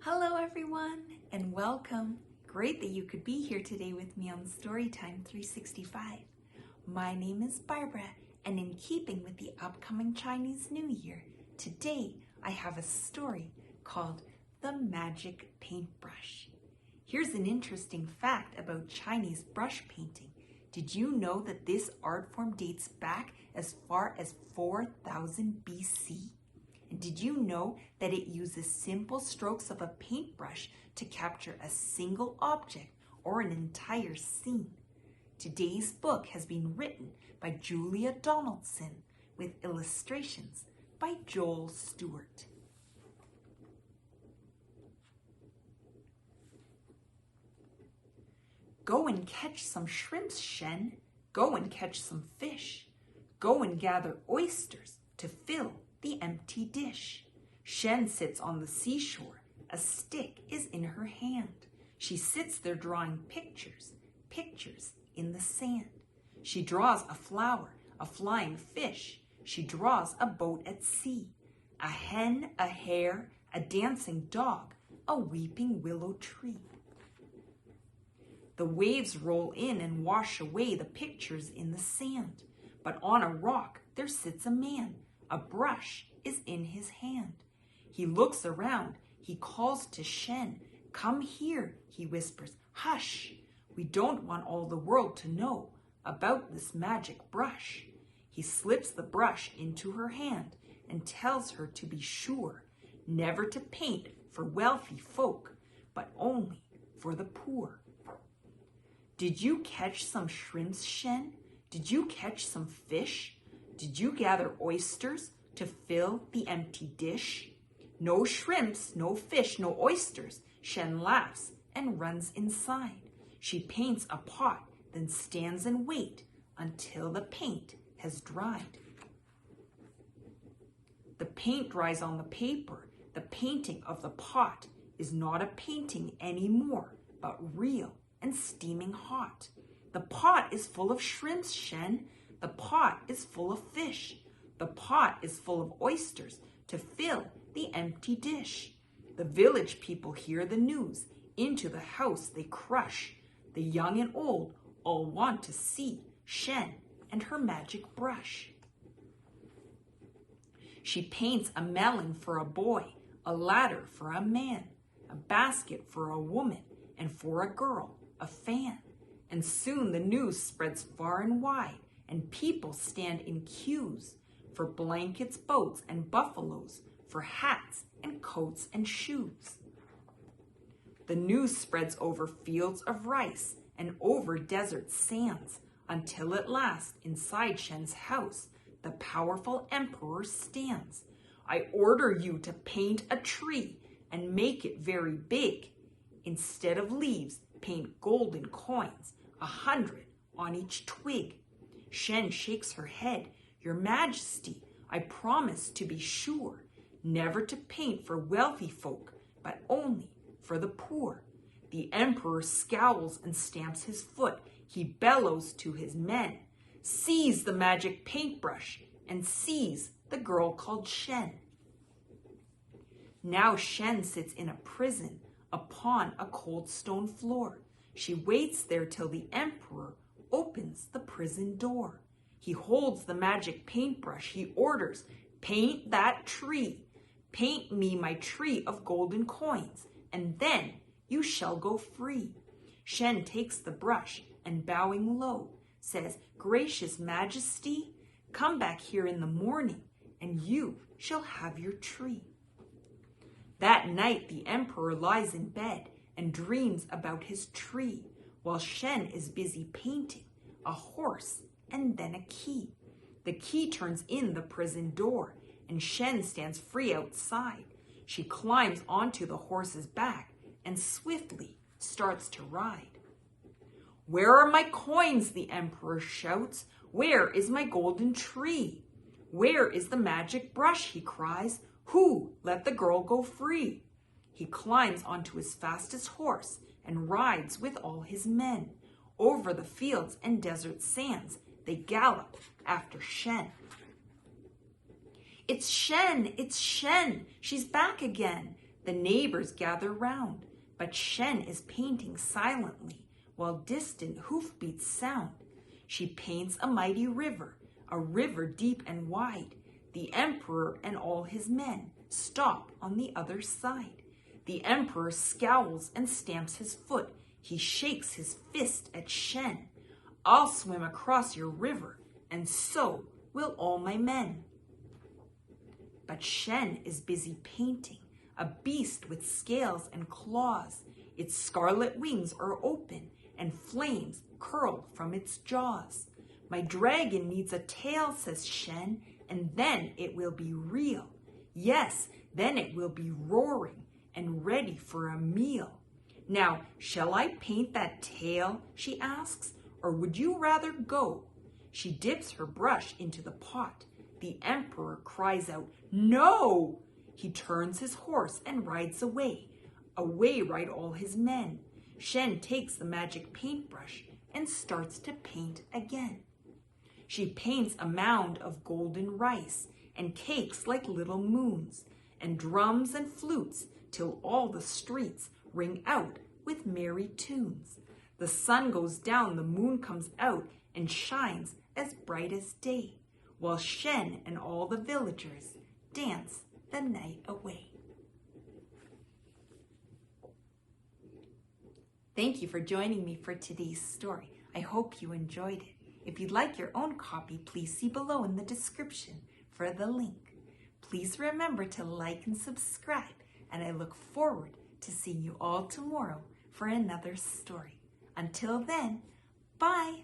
Hello everyone and welcome. Great that you could be here today with me on Storytime 365. My name is Barbara, and in keeping with the upcoming Chinese New Year, today I have a story called The Magic Paintbrush. Here's an interesting fact about Chinese brush painting. Did you know that this art form dates back as far as 4000 BC? And did you know that it uses simple strokes of a paintbrush to capture a single object or an entire scene? Today's book has been written by Julia Donaldson with illustrations by Joel Stewart. Go and catch some shrimps, Shen. Go and catch some fish. Go and gather oysters to fill the empty dish. Shen sits on the seashore. A stick is in her hand. She sits there drawing pictures in the sand. She draws a flower, a flying fish. She draws a boat at sea, a hen, a hare, a dancing dog, a weeping willow tree. The waves roll in and wash away the pictures in the sand. But on a rock there sits a man. A brush is in his hand. He looks around. He calls to Shen. Come here, he whispers. Hush! We don't want all the world to know about this magic brush. He slips the brush into her hand and tells her to be sure never to paint for wealthy folk, but only for the poor. Did you catch some shrimps, Shen? Did you catch some fish? Did you gather oysters to fill the empty dish? No shrimps, no fish, no oysters. Shen laughs and runs inside. She paints a pot, then stands and waits until the paint has dried. The paint dries on the paper. The painting of the pot is not a painting anymore, but real and steaming hot. The pot is full of shrimps, Shen. The pot is full of fish. The pot is full of oysters to fill the empty dish. The village people hear the news. Into the house they crush. The young and old all want to see Shen and her magic brush. She paints a melon for a boy, a ladder for a man, a basket for a woman, and for a girl, a fan. And soon the news spreads far and wide, and people stand in queues for blankets, boats, and buffaloes, for hats and coats and shoes. The news spreads over fields of rice and over desert sands, until at last, inside Shen's house, the powerful emperor stands. I order you to paint a tree and make it very big. Instead of leaves, paint golden coins, 100 on each twig. Shen shakes her head. Your Majesty, I promise to be sure never to paint for wealthy folk, but only for the poor. The emperor scowls and stamps his foot. He bellows to his men, seize the magic paintbrush and seize the girl called Shen. Now Shen sits in a prison upon a cold stone floor. She waits there till the emperor opens the prison door. He holds the magic paintbrush. He orders, paint that tree. Paint me my tree of golden coins, and then you shall go free. Shen takes the brush and bowing low says, Gracious Majesty, come back here in the morning and you shall have your tree. That night the emperor lies in bed and dreams about his tree, while Shen is busy painting a horse and then a key. The key turns in the prison door, and Shen stands free outside. She climbs onto the horse's back and swiftly starts to ride. Where are my coins? The emperor shouts. Where is my golden tree? Where is the magic brush? He cries. Who let the girl go free? He climbs onto his fastest horse and rides with all his men. Over the fields and desert sands, they gallop after Shen. It's Shen! It's Shen! She's back again! The neighbors gather round, but Shen is painting silently while distant hoofbeats sound. She paints a mighty river, a river deep and wide. The emperor and all his men stop on the other side. The emperor scowls and stamps his foot. He shakes his fist at Shen. I'll swim across your river, and so will all my men. But Shen is busy painting a beast with scales and claws. Its scarlet wings are open, and flames curl from its jaws. My dragon needs a tail, says Shen, and then it will be real. Yes, then it will be roaring and ready for a meal. Now, shall I paint that tail, she asks, or would you rather go? She dips her brush into the pot. The emperor cries out, no! He turns his horse and rides away. Away ride all his men. Shen takes the magic paintbrush and starts to paint again. She paints a mound of golden rice and cakes like little moons, and drums and flutes till all the streets ring out with merry tunes. The sun goes down, the moon comes out and shines as bright as day, while Shen and all the villagers dance the night away. Thank you for joining me for today's story. I hope you enjoyed it. If you'd like your own copy, please see below in the description for the link. Please remember to like and subscribe, and I look forward to seeing you all tomorrow for another story. Until then, bye!